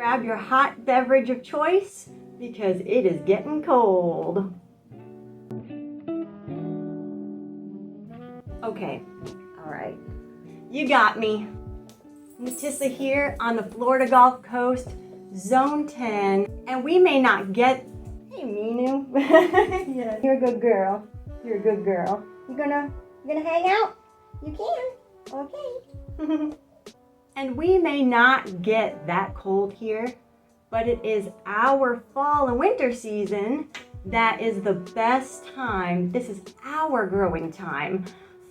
Grab your hot beverage of choice because it is getting cold. Okay, all right. You got me. Natissa here on the Florida Gulf Coast, Zone 10, and we may not get, hey Minu, yeah, you're a good girl, you're a good girl. You gonna hang out? You can, okay. And we may not get that cold here, but it is our fall and winter season that is the best time. This is our growing time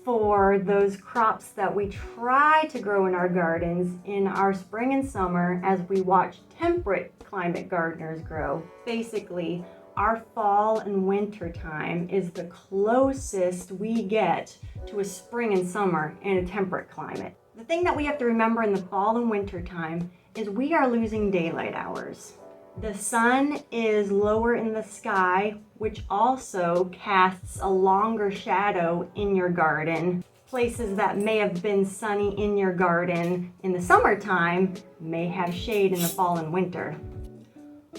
for those crops that we try to grow in our gardens in our spring and summer as we watch temperate climate gardeners grow. Basically, our fall and winter time is the closest we get to a spring and summer in a temperate climate. The thing that we have to remember in the fall and winter time is we are losing daylight hours. The sun is lower in the sky, which also casts a longer shadow in your garden. Places that may have been sunny in your garden in the summertime may have shade in the fall and winter.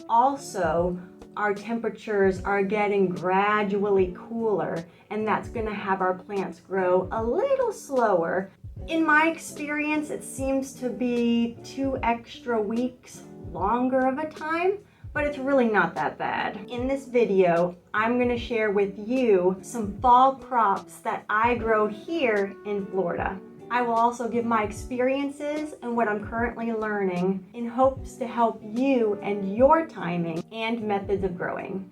Also, our temperatures are getting gradually cooler, and that's going to have our plants grow a little slower. In my experience, it seems to be 2 extra weeks longer of a time, but it's really not that bad. In this video, I'm going to share with you some fall crops that I grow here in Florida. I will also give my experiences and what I'm currently learning in hopes to help you and your timing and methods of growing.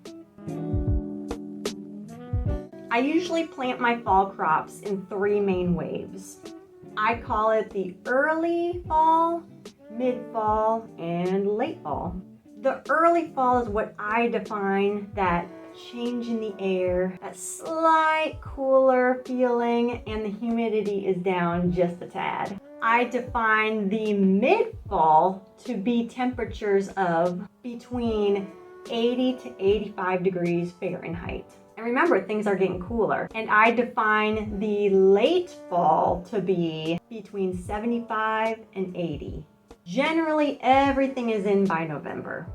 I usually plant my fall crops in 3 main waves. I call it the early fall, mid-fall, and late fall. The early fall is what I define that change in the air, that slight cooler feeling, and the humidity is down just a tad. I define the mid-fall to be temperatures of between 80 to 85 degrees Fahrenheit. And remember, things are getting cooler. And I define the late fall to be between 75 and 80. Generally, everything is in by November.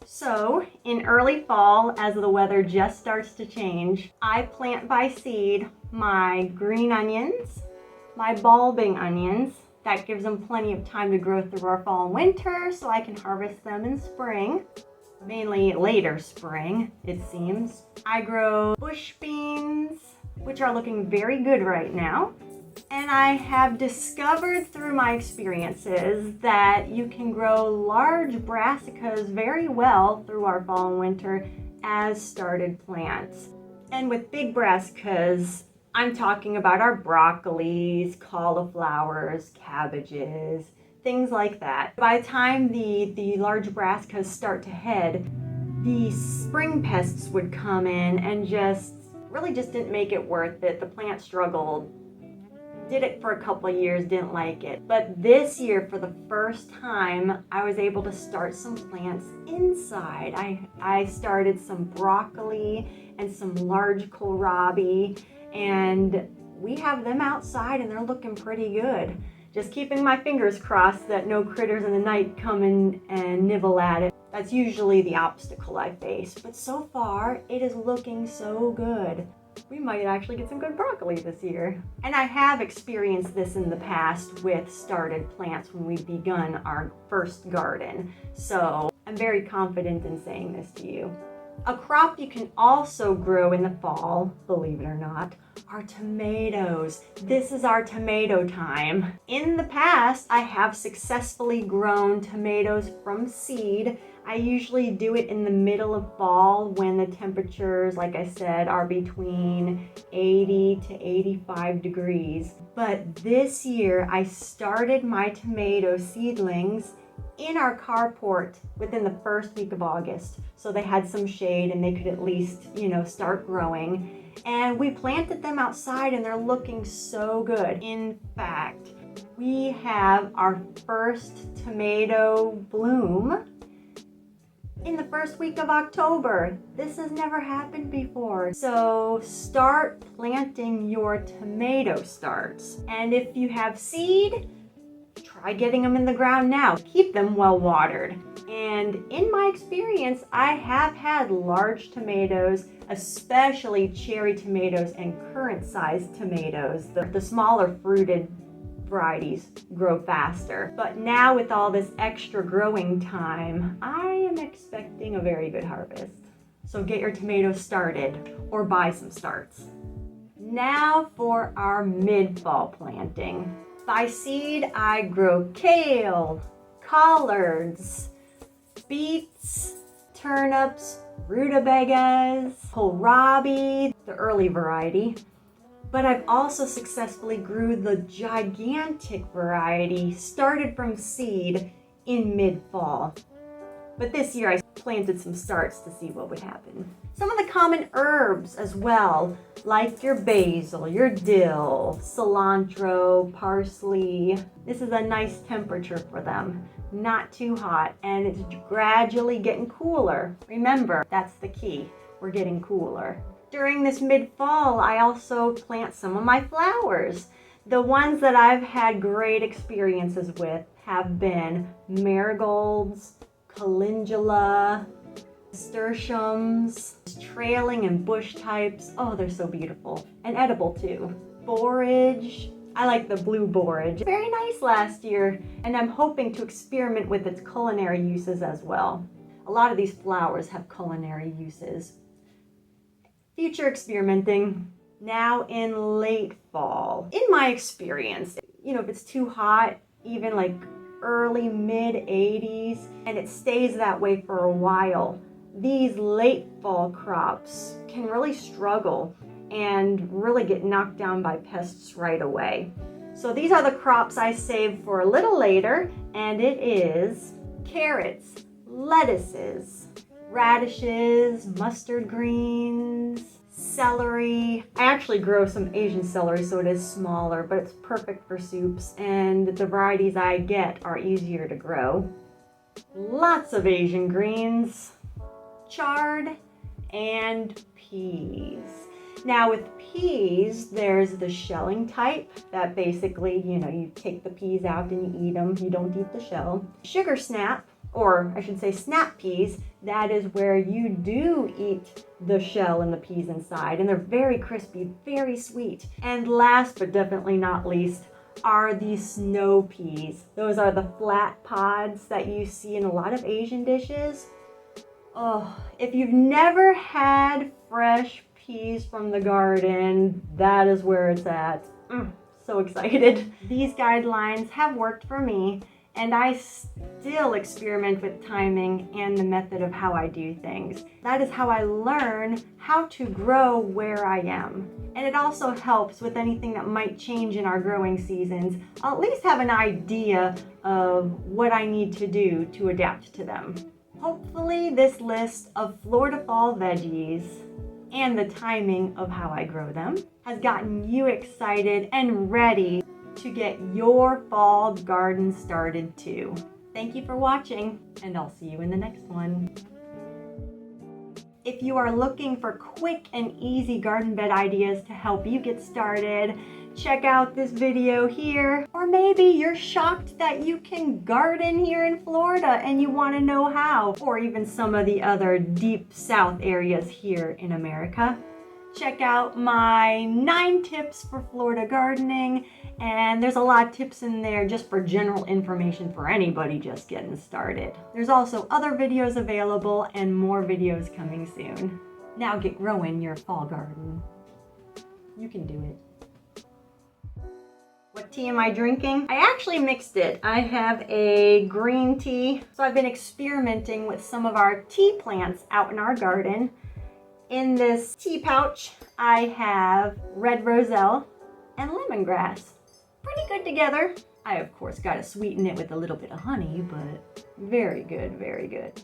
So, in early fall, as the weather just starts to change, I plant by seed my green onions, my bulbing onions. That gives them plenty of time to grow through our fall and winter, so I can harvest them in spring. Mainly later spring, it seems. I grow bush beans, which are looking very good right now. And I have discovered through my experiences that you can grow large brassicas very well through our fall and winter as started plants. And with big brassicas, I'm talking about our broccolis, cauliflowers, cabbages, things like that. By the time the large brassicas start to head, the spring pests would come in and just didn't make it worth it. The plant struggled. Did it for a couple of years, didn't like it. But this year, for the first time, I was able to start some plants inside. I started some broccoli and some large kohlrabi, and we have them outside and they're looking pretty good. Just keeping my fingers crossed that no critters in the night come in and nibble at it. That's usually the obstacle I face, but so far it is looking so good. We might actually get some good broccoli this year. And I have experienced this in the past with started plants when we've begun our first garden. So I'm very confident in saying this to you. A crop you can also grow in the fall, believe it or not, are tomatoes. This is our tomato time. In the past, I have successfully grown tomatoes from seed. I usually do it in the middle of fall when the temperatures, like I said, are between 80 to 85 degrees. But this year, I started my tomato seedlings in our carport within the first week of August. So they had some shade and they could at least, start growing. And we planted them outside and they're looking so good. In fact, we have our first tomato bloom in the first week of October. This has never happened before. So start planting your tomato starts. And if you have seed, try Try getting them in the ground now. Keep them well watered. And in my experience, I have had large tomatoes, especially cherry tomatoes and currant-sized tomatoes. The smaller fruited varieties grow faster. But now with all this extra growing time, I am expecting a very good harvest. So get your tomatoes started or buy some starts. Now for our mid-fall planting. By seed, I grow kale, collards, beets, turnips, rutabagas, kohlrabi, the early variety. But I've also successfully grew the gigantic variety started from seed in mid-fall. But this year I planted some starts to see what would happen. Some of the common herbs as well, like your basil, your dill, cilantro, parsley. This is a nice temperature for them. Not too hot, and it's gradually getting cooler. Remember, that's the key. We're getting cooler. During this mid-fall, I also plant some of my flowers. The ones that I've had great experiences with have been marigolds, calendula, nasturtiums, trailing and bush types. Oh, they're so beautiful and edible too. Borage. I like the blue borage. Very nice last year, and I'm hoping to experiment with its culinary uses as well. A lot of these flowers have culinary uses. Future experimenting. Now in late fall. In my experience, if it's too hot, even like early mid 80s, and it stays that way for a while, these late fall crops can really struggle and really get knocked down by pests right away. So these are the crops I saved for a little later, and it is carrots, lettuces, radishes, mustard greens, celery. I actually grow some Asian celery, so it is smaller, but it's perfect for soups, and the varieties I get are easier to grow. Lots of Asian greens, chard, and peas. Now with peas, there's the shelling type that basically, you take the peas out and you eat them. You don't eat the shell. Sugar snap, or I should say snap peas, that is where you do eat the shell and the peas inside, and they're very crispy, very sweet. And last but definitely not least are the snow peas. Those are the flat pods that you see in a lot of Asian dishes. Oh, if you've never had fresh peas from the garden, that is where it's at. So excited. These guidelines have worked for me, and I still experiment with timing and the method of how I do things. That is how I learn how to grow where I am. And it also helps with anything that might change in our growing seasons. I'll at least have an idea of what I need to do to adapt to them. Hopefully this list of Florida fall veggies and the timing of how I grow them has gotten you excited and ready to get your fall garden started too. Thank you for watching, and I'll see you in the next one. If you are looking for quick and easy garden bed ideas to help you get started, check out this video here. Or maybe you're shocked that you can garden here in Florida and you want to know how, or even some of the other deep south areas here in America. Check out my 9 tips for Florida gardening, and there's a lot of tips in there just for general information for anybody just getting started. There's also other videos available and more videos coming soon. Now get growing your fall garden. You can do it. What tea am I drinking? I actually mixed it. I have a green tea. So I've been experimenting with some of our tea plants out in our garden. In this tea pouch, I have red roselle and lemongrass. Pretty good together. I, of course, got to sweeten it with a little bit of honey, but very good, very good.